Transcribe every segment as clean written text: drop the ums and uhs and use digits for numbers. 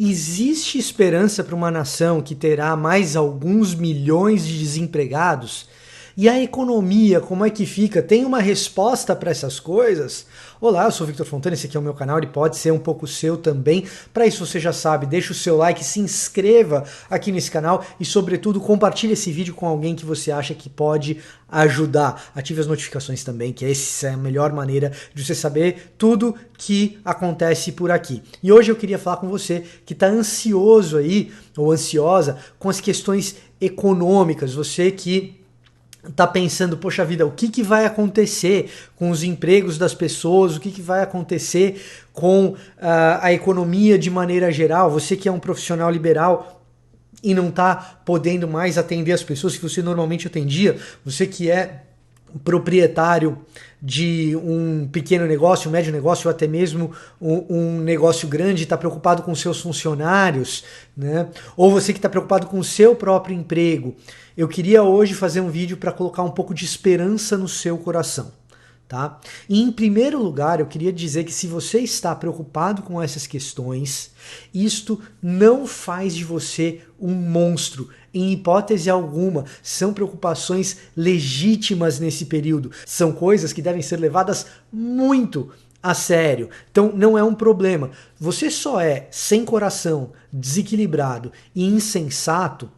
Existe esperança para uma nação que terá mais alguns milhões de desempregados? E a economia, como é que fica? Tem uma resposta para essas coisas? Olá, eu sou o Victor Fontana, esse aqui é o meu canal, ele pode ser um pouco seu também. Para isso você já sabe, deixa o seu like, se inscreva aqui nesse canal e sobretudo compartilhe esse vídeo com alguém que você acha que pode ajudar. Ative as notificações também, que essa é a melhor maneira de você saber tudo que acontece por aqui. E hoje eu queria falar com você que está ansioso aí, ou ansiosa, com as questões econômicas, você que tá pensando, poxa vida, o que vai acontecer com os empregos das pessoas, o que vai acontecer com a economia de maneira geral, você que é um profissional liberal e não está podendo mais atender as pessoas que você normalmente atendia, você que é proprietário de um pequeno negócio, um médio negócio ou até mesmo um negócio grande, está preocupado com seus funcionários, né? Ou você que está preocupado com o seu próprio emprego. Eu queria hoje fazer um vídeo para colocar um pouco de esperança no seu coração. Tá? E em primeiro lugar, eu queria dizer que se você está preocupado com essas questões, isto não faz de você um monstro. Em hipótese alguma, são preocupações legítimas nesse período. São coisas que devem ser levadas muito a sério. Então não é um problema. Você só é sem coração, desequilibrado e insensato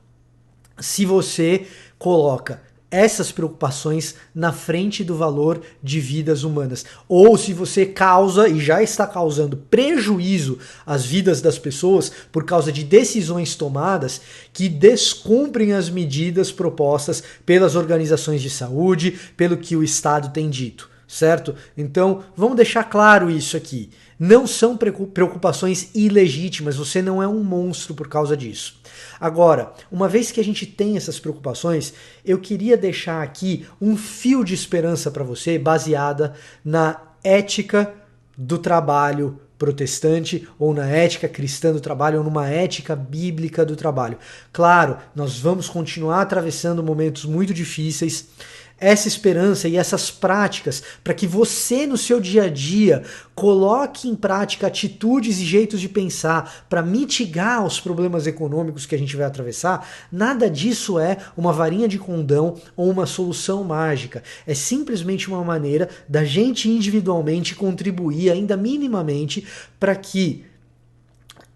se você coloca essas preocupações na frente do valor de vidas humanas. Ou se você causa e já está causando prejuízo às vidas das pessoas por causa de decisões tomadas que descumprem as medidas propostas pelas organizações de saúde, pelo que o Estado tem dito, certo? Então, vamos deixar claro isso aqui. Não são preocupações ilegítimas, você não é um monstro por causa disso. Agora, uma vez que a gente tem essas preocupações, eu queria deixar aqui um fio de esperança para você baseada na ética do trabalho protestante ou na ética cristã do trabalho ou numa ética bíblica do trabalho. Claro, nós vamos continuar atravessando momentos muito difíceis. Essa esperança e essas práticas para que você no seu dia a dia coloque em prática atitudes e jeitos de pensar para mitigar os problemas econômicos que a gente vai atravessar, nada disso é uma varinha de condão ou uma solução mágica. É simplesmente uma maneira da gente individualmente contribuir ainda minimamente para que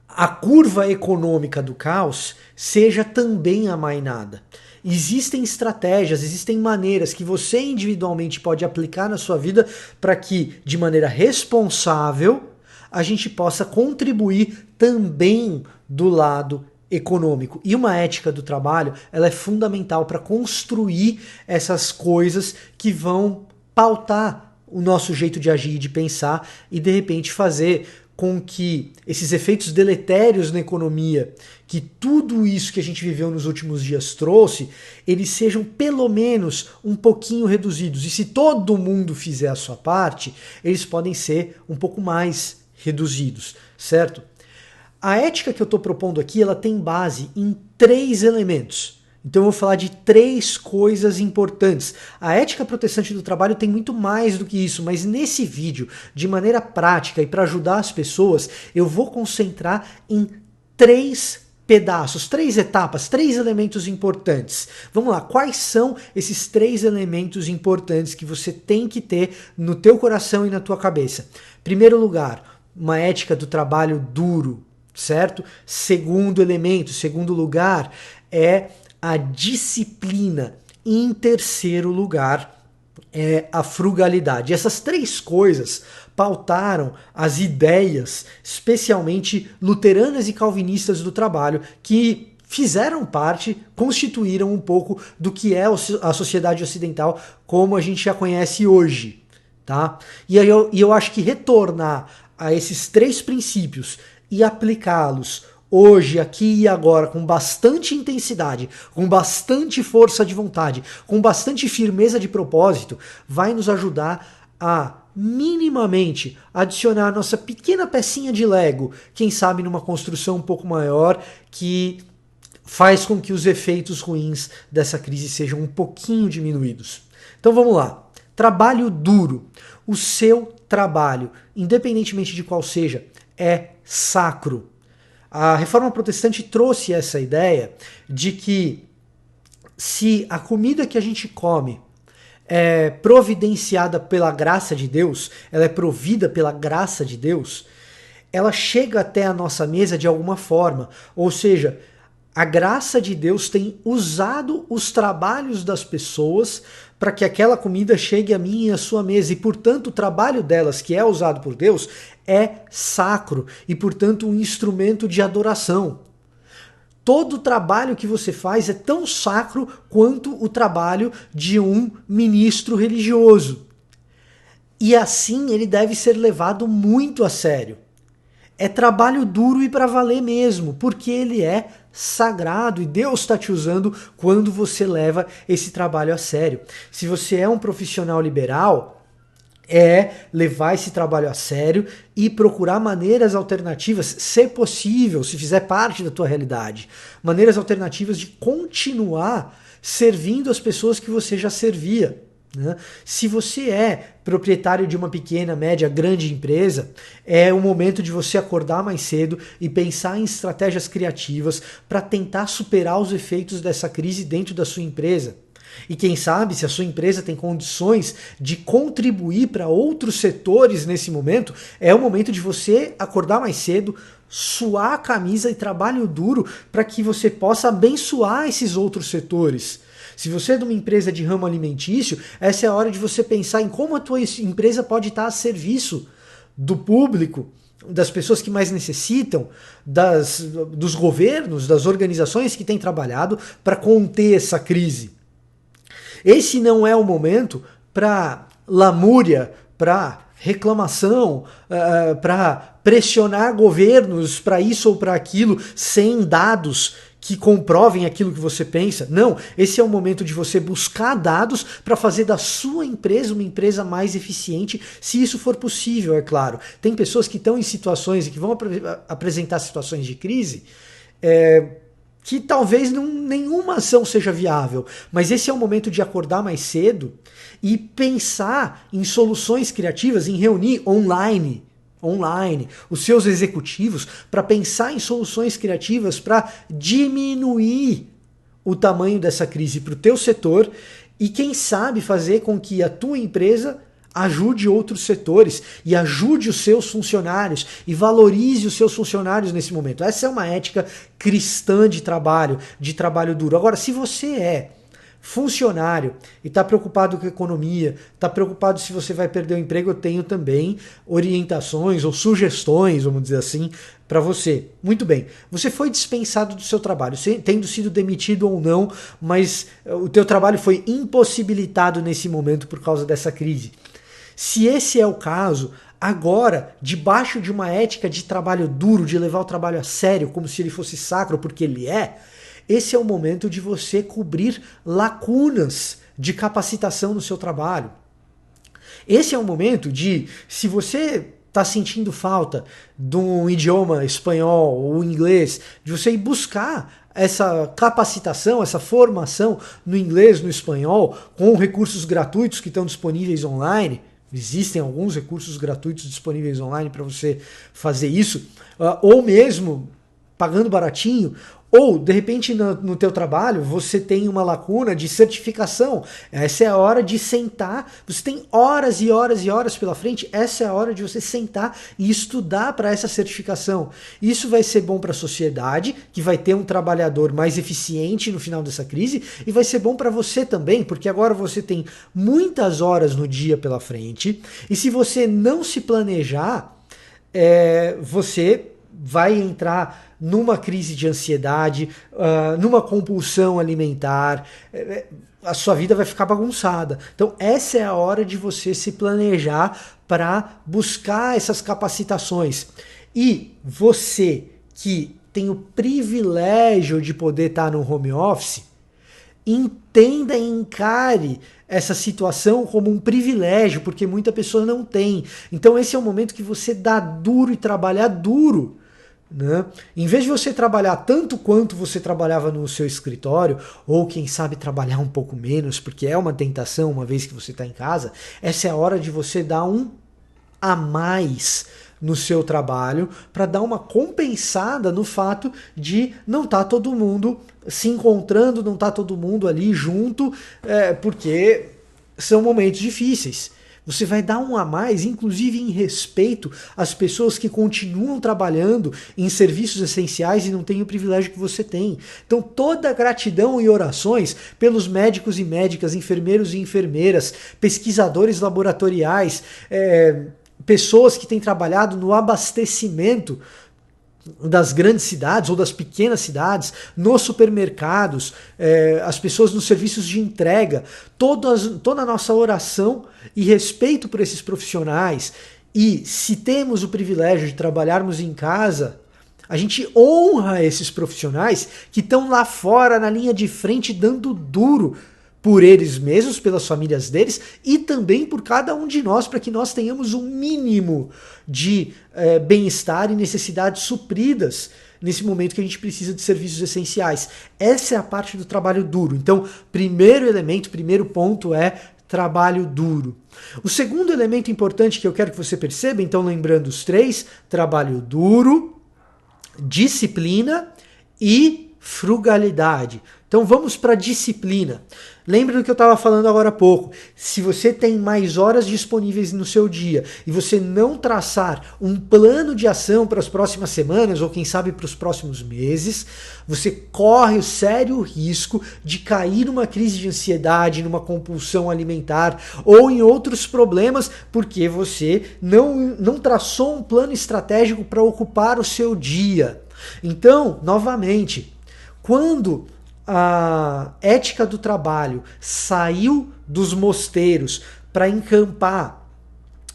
a curva econômica do caos seja também amainada. Existem estratégias, existem maneiras que você individualmente pode aplicar na sua vida para que, de maneira responsável, a gente possa contribuir também do lado econômico. E uma ética do trabalho, ela é fundamental para construir essas coisas que vão pautar o nosso jeito de agir e de pensar e, de repente, fazer com que esses efeitos deletérios na economia, que tudo isso que a gente viveu nos últimos dias trouxe, eles sejam pelo menos um pouquinho reduzidos. E se todo mundo fizer a sua parte, eles podem ser um pouco mais reduzidos, certo? A ética que eu estou propondo aqui, ela tem base em 3 elementos. Então eu vou falar de 3 coisas importantes. A ética protestante do trabalho tem muito mais do que isso, mas nesse vídeo, de maneira prática e para ajudar as pessoas, eu vou concentrar em 3 pedaços, 3 etapas, 3 elementos importantes. Vamos lá, quais são esses 3 elementos importantes que você tem que ter no teu coração e na tua cabeça? Primeiro lugar, uma ética do trabalho duro, certo? Segundo elemento, segundo lugar, é a disciplina. E em terceiro lugar, é a frugalidade. Essas 3 coisas pautaram as ideias, especialmente luteranas e calvinistas do trabalho, que fizeram parte, constituíram um pouco do que é a sociedade ocidental como a gente já conhece hoje. Tá? E eu acho que retornar a esses 3 princípios e aplicá-los hoje, aqui e agora, com bastante intensidade, com bastante força de vontade, com bastante firmeza de propósito, vai nos ajudar a minimamente adicionar nossa pequena pecinha de Lego, quem sabe numa construção um pouco maior que faz com que os efeitos ruins dessa crise sejam um pouquinho diminuídos. Então vamos lá. Trabalho duro. O seu trabalho, independentemente de qual seja, é sacro. A Reforma Protestante trouxe essa ideia de que se a comida que a gente come é providenciada pela graça de Deus, ela é provida pela graça de Deus, ela chega até a nossa mesa de alguma forma. Ou seja, a graça de Deus tem usado os trabalhos das pessoas para que aquela comida chegue a mim e à sua mesa. E, portanto, o trabalho delas, que é usado por Deus, é sacro e, portanto, um instrumento de adoração. Todo o trabalho que você faz é tão sacro quanto o trabalho de um ministro religioso. E assim ele deve ser levado muito a sério. É trabalho duro e para valer mesmo, porque ele é sagrado e Deus está te usando quando você leva esse trabalho a sério. Se você é um profissional liberal, é levar esse trabalho a sério e procurar maneiras alternativas, se possível, se fizer parte da tua realidade, maneiras alternativas de continuar servindo as pessoas que você já servia. Né? Se você é proprietário de uma pequena, média, grande empresa, é o momento de você acordar mais cedo e pensar em estratégias criativas para tentar superar os efeitos dessa crise dentro da sua empresa. E quem sabe, se a sua empresa tem condições de contribuir para outros setores nesse momento, é o momento de você acordar mais cedo, suar a camisa e trabalho duro para que você possa abençoar esses outros setores. Se você é de uma empresa de ramo alimentício, essa é a hora de você pensar em como a tua empresa pode estar a serviço do público, das pessoas que mais necessitam, dos governos, das organizações que têm trabalhado para conter essa crise. Esse não é o momento para lamúria, para reclamação, para pressionar governos para isso ou para aquilo, sem dados que comprovem aquilo que você pensa. Não, esse é o momento de você buscar dados para fazer da sua empresa uma empresa mais eficiente, se isso for possível, é claro. Tem pessoas que estão em situações e que vão apresentar situações de crise que talvez nenhuma ação seja viável, mas esse é o momento de acordar mais cedo e pensar em soluções criativas, em reunir online os seus executivos para pensar em soluções criativas para diminuir o tamanho dessa crise para o teu setor e quem sabe fazer com que a tua empresa ajude outros setores e ajude os seus funcionários e valorize os seus funcionários nesse momento. Essa é uma ética cristã de trabalho duro. Agora, se você é funcionário e está preocupado com a economia, está preocupado se você vai perder o emprego, eu tenho também orientações ou sugestões, vamos dizer assim, para você. Muito bem, você foi dispensado do seu trabalho, tendo sido demitido ou não, mas o teu trabalho foi impossibilitado nesse momento por causa dessa crise. Se esse é o caso, agora, debaixo de uma ética de trabalho duro, de levar o trabalho a sério, como se ele fosse sacro, porque ele é, esse é o momento de você cobrir lacunas de capacitação no seu trabalho. Esse é o momento de, se você está sentindo falta de um idioma espanhol ou inglês, de você ir buscar essa capacitação, essa formação no inglês, no espanhol, com recursos gratuitos que estão disponíveis online. Existem alguns recursos gratuitos disponíveis online para você fazer isso, ou mesmo pagando baratinho, ou de repente no teu trabalho você tem uma lacuna de certificação. Essa é a hora de sentar, você tem horas e horas e horas pela frente, essa é a hora de você sentar e estudar para essa certificação. Isso vai ser bom para a sociedade, que vai ter um trabalhador mais eficiente no final dessa crise, e vai ser bom para você também, porque agora você tem muitas horas no dia pela frente, e se você não se planejar, você vai entrar numa crise de ansiedade, numa compulsão alimentar, a sua vida vai ficar bagunçada. Então essa é a hora de você se planejar para buscar essas capacitações. E você que tem o privilégio de poder estar no home office, entenda e encare essa situação como um privilégio, porque muita pessoa não tem. Então esse é o momento que você dá duro e trabalhar duro. Né? Em vez de você trabalhar tanto quanto você trabalhava no seu escritório, ou quem sabe trabalhar um pouco menos, porque é uma tentação uma vez que você está em casa, essa é a hora de você dar um a mais no seu trabalho para dar uma compensada no fato de não estar todo mundo se encontrando, não estar todo mundo ali junto, porque são momentos difíceis. Você vai dar um a mais, inclusive em respeito às pessoas que continuam trabalhando em serviços essenciais e não têm o privilégio que você tem. Então toda a gratidão e orações pelos médicos e médicas, enfermeiros e enfermeiras, pesquisadores laboratoriais, pessoas que têm trabalhado no abastecimento das grandes cidades ou das pequenas cidades, nos supermercados, as pessoas nos serviços de entrega, toda a nossa oração e respeito por esses profissionais. E se temos o privilégio de trabalharmos em casa, a gente honra esses profissionais que estão lá fora na linha de frente dando duro por eles mesmos, pelas famílias deles e também por cada um de nós, para que nós tenhamos um mínimo de bem-estar e necessidades supridas nesse momento que a gente precisa de serviços essenciais. Essa é a parte do trabalho duro. Então, primeiro ponto é trabalho duro. O segundo elemento importante que eu quero que você perceba, então lembrando os três, trabalho duro, disciplina e frugalidade. Então vamos para a disciplina. Lembra do que eu estava falando agora há pouco. Se você tem mais horas disponíveis no seu dia e você não traçar um plano de ação para as próximas semanas ou quem sabe para os próximos meses, você corre o sério risco de cair numa crise de ansiedade, numa compulsão alimentar ou em outros problemas porque você não traçou um plano estratégico para ocupar o seu dia. Então, novamente, quando a ética do trabalho saiu dos mosteiros para encampar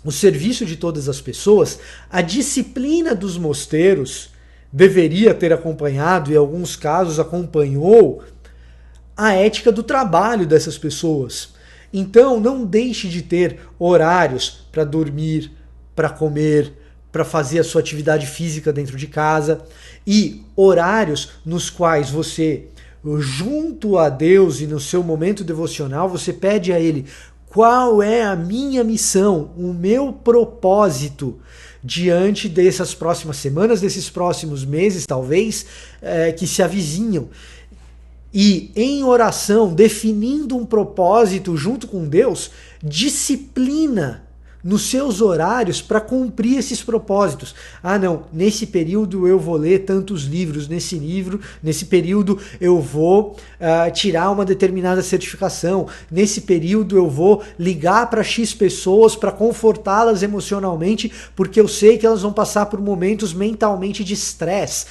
o serviço de todas as pessoas, a disciplina dos mosteiros deveria ter acompanhado, e em alguns casos acompanhou, a ética do trabalho dessas pessoas. Então não deixe de ter horários para dormir, para comer, para fazer a sua atividade física dentro de casa e horários nos quais você, junto a Deus e no seu momento devocional, você pede a Ele: qual é a minha missão, o meu propósito diante dessas próximas semanas, desses próximos meses, talvez, que se avizinham. E em oração, definindo um propósito junto com Deus, disciplina nos seus horários para cumprir esses propósitos. Ah, não, nesse período eu vou ler tantos livros, nesse período eu vou tirar uma determinada certificação, nesse período eu vou ligar para X pessoas para confortá-las emocionalmente, porque eu sei que elas vão passar por momentos mentalmente de estresse.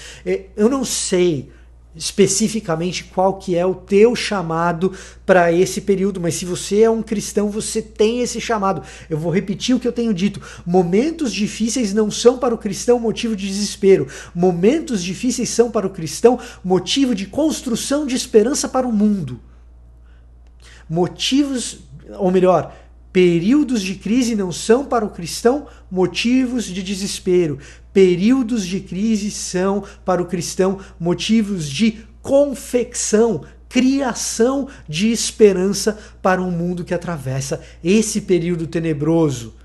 Eu não sei especificamente qual que é o teu chamado para esse período, mas se você é um cristão, você tem esse chamado. Eu vou repetir o que eu tenho dito: momentos difíceis não são para o cristão motivo de desespero, momentos difíceis são para o cristão motivo de construção de esperança para o mundo. Períodos de crise não são para o cristão motivos de desespero. Períodos de crise são para o cristão motivos de confecção, criação de esperança para um mundo que atravessa esse período tenebroso.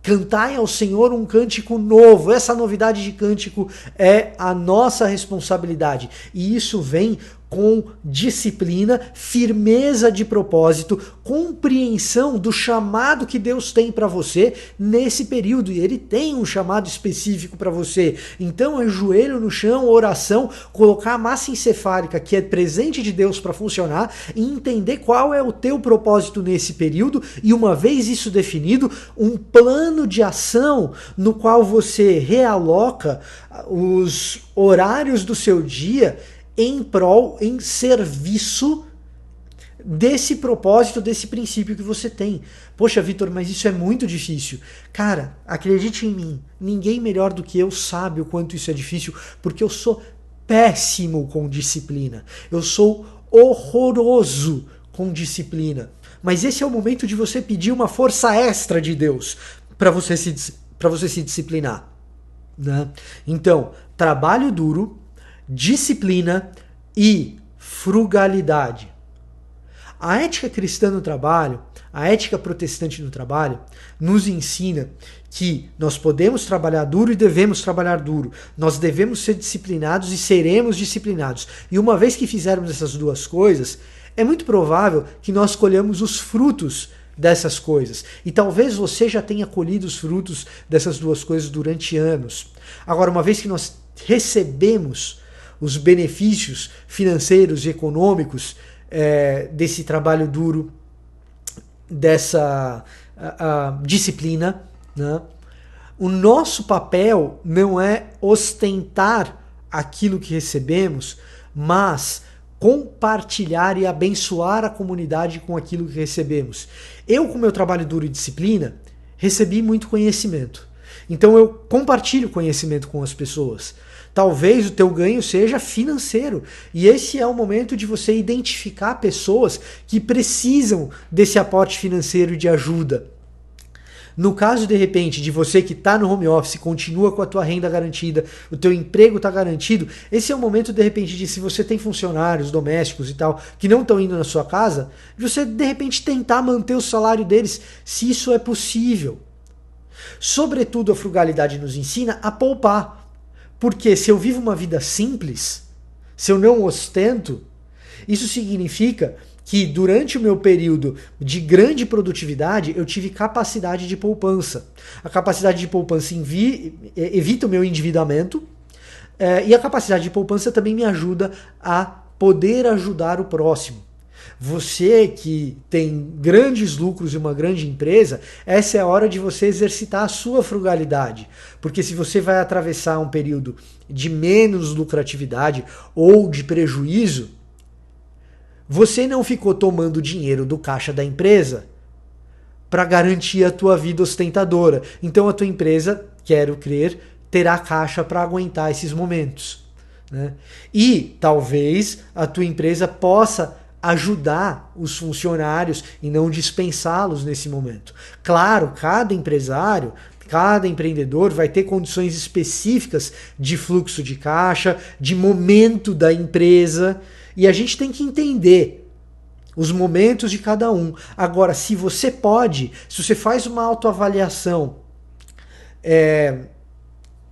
Cantai ao Senhor um cântico novo. Essa novidade de cântico é a nossa responsabilidade. E isso vem com disciplina, firmeza de propósito, compreensão do chamado que Deus tem para você nesse período. E Ele tem um chamado específico para você. Então é joelho no chão, oração, colocar a massa encefálica, que é presente de Deus para funcionar, e entender qual é o teu propósito nesse período. E uma vez isso definido, um plano de ação no qual você realoca os horários do seu dia em serviço desse propósito, desse princípio que você tem. Poxa, Vitor, mas isso é muito difícil. Cara, acredite em mim, ninguém melhor do que eu sabe o quanto isso é difícil, porque eu sou péssimo com disciplina. Eu sou horroroso com disciplina. Mas esse é o momento de você pedir uma força extra de Deus para você se disciplinar, né? Então, trabalho duro, disciplina e frugalidade. A ética cristã no trabalho A ética protestante do trabalho nos ensina que nós podemos trabalhar duro e devemos trabalhar duro. Nós devemos ser disciplinados e seremos disciplinados. E uma vez que fizermos essas duas coisas, é muito provável que nós colhamos os frutos dessas coisas. E talvez você já tenha colhido os frutos dessas duas coisas durante anos. Agora, uma vez que nós recebemos os benefícios financeiros e econômicos desse trabalho duro, dessa disciplina, né? O nosso papel não é ostentar aquilo que recebemos, mas compartilhar e abençoar a comunidade com aquilo que recebemos. Eu, com meu trabalho duro e disciplina, recebi muito conhecimento. Então eu compartilho conhecimento com as pessoas. Talvez o teu ganho seja financeiro. E esse é o momento de você identificar pessoas que precisam desse aporte financeiro de ajuda. No caso, de repente, de você que está no home office, continua com a tua renda garantida, o teu emprego está garantido, esse é o momento, de repente, de se você tem funcionários domésticos e tal, que não estão indo na sua casa, de você, de repente, tentar manter o salário deles, se isso é possível. Sobretudo, a frugalidade nos ensina a poupar. Porque se eu vivo uma vida simples, se eu não ostento, isso significa que durante o meu período de grande produtividade, eu tive capacidade de poupança. A capacidade de poupança evita o meu endividamento, e a capacidade de poupança também me ajuda a poder ajudar o próximo. Você que tem grandes lucros em uma grande empresa, essa é a hora de você exercitar a sua frugalidade. Porque se você vai atravessar um período de menos lucratividade ou de prejuízo, você não ficou tomando dinheiro do caixa da empresa para garantir a tua vida ostentadora. Então a tua empresa, quero crer, terá caixa para aguentar esses momentos, né? E talvez a tua empresa possa ajudar os funcionários e não dispensá-los nesse momento. Claro, cada empresário, cada empreendedor vai ter condições específicas de fluxo de caixa, de momento da empresa, e a gente tem que entender os momentos de cada um. Agora, se você pode, se você faz uma autoavaliação,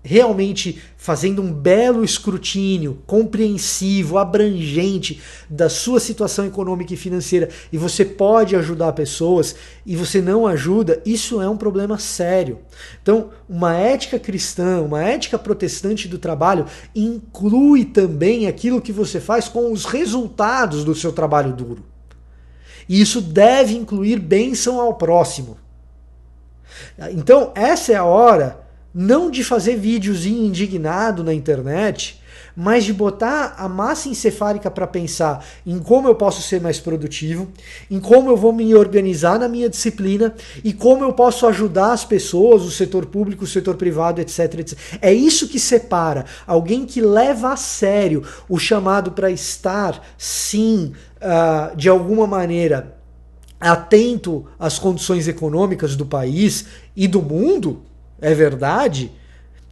realmente fazendo um belo escrutínio compreensivo, abrangente da sua situação econômica e financeira, e você pode ajudar pessoas e você não ajuda, isso é um problema sério. Então, uma ética cristã, uma ética protestante do trabalho inclui também aquilo que você faz com os resultados do seu trabalho duro. E isso deve incluir bênção ao próximo. Então, essa é a hora não de fazer videozinho indignado na internet, mas de botar a massa encefálica para pensar em como eu posso ser mais produtivo, em como eu vou me organizar na minha disciplina e como eu posso ajudar as pessoas, o setor público, o setor privado, etc, etc. É isso que separa alguém que leva a sério o chamado para estar, sim, de alguma maneira, atento às condições econômicas do país e do mundo. É verdade?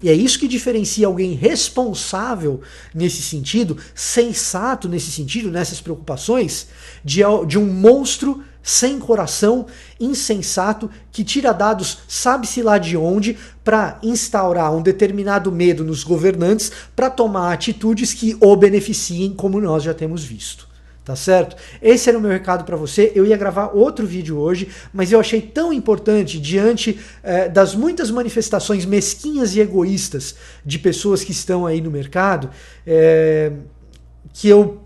E é isso que diferencia alguém responsável nesse sentido, sensato nesse sentido, nessas preocupações, de um monstro sem coração, insensato, que tira dados sabe-se lá de onde para instaurar um determinado medo nos governantes para tomar atitudes que o beneficiem, como nós já temos visto. Tá certo? Esse era o meu recado para você. Eu ia gravar outro vídeo hoje, mas eu achei tão importante, diante das muitas manifestações mesquinhas e egoístas de pessoas que estão aí no mercado, que eu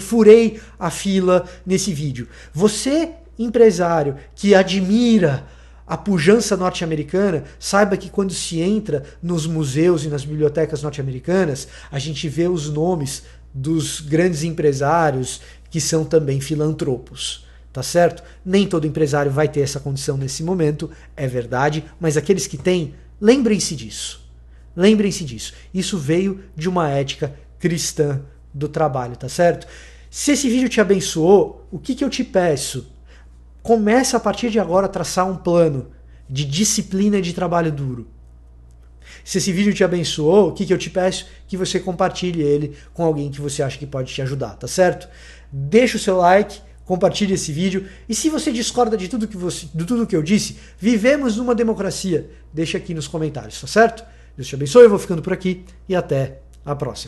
furei a fila nesse vídeo. Você, empresário, que admira a pujança norte-americana, saiba que quando se entra nos museus e nas bibliotecas norte-americanas, a gente vê os nomes dos grandes empresários que são também filantropos, tá certo? Nem todo empresário vai ter essa condição nesse momento, é verdade, mas aqueles que têm, lembrem-se disso. Lembrem-se disso. Isso veio de uma ética cristã do trabalho, tá certo? Se esse vídeo te abençoou, o que eu te peço? Comece a partir de agora a traçar um plano de disciplina de trabalho duro. Se esse vídeo te abençoou, o que eu te peço? Que você compartilhe ele com alguém que você acha que pode te ajudar, tá certo? Deixa o seu like, compartilhe esse vídeo. E se você discorda de tudo que eu disse, vivemos numa democracia, deixa aqui nos comentários, tá certo? Deus te abençoe, eu vou ficando por aqui e até a próxima.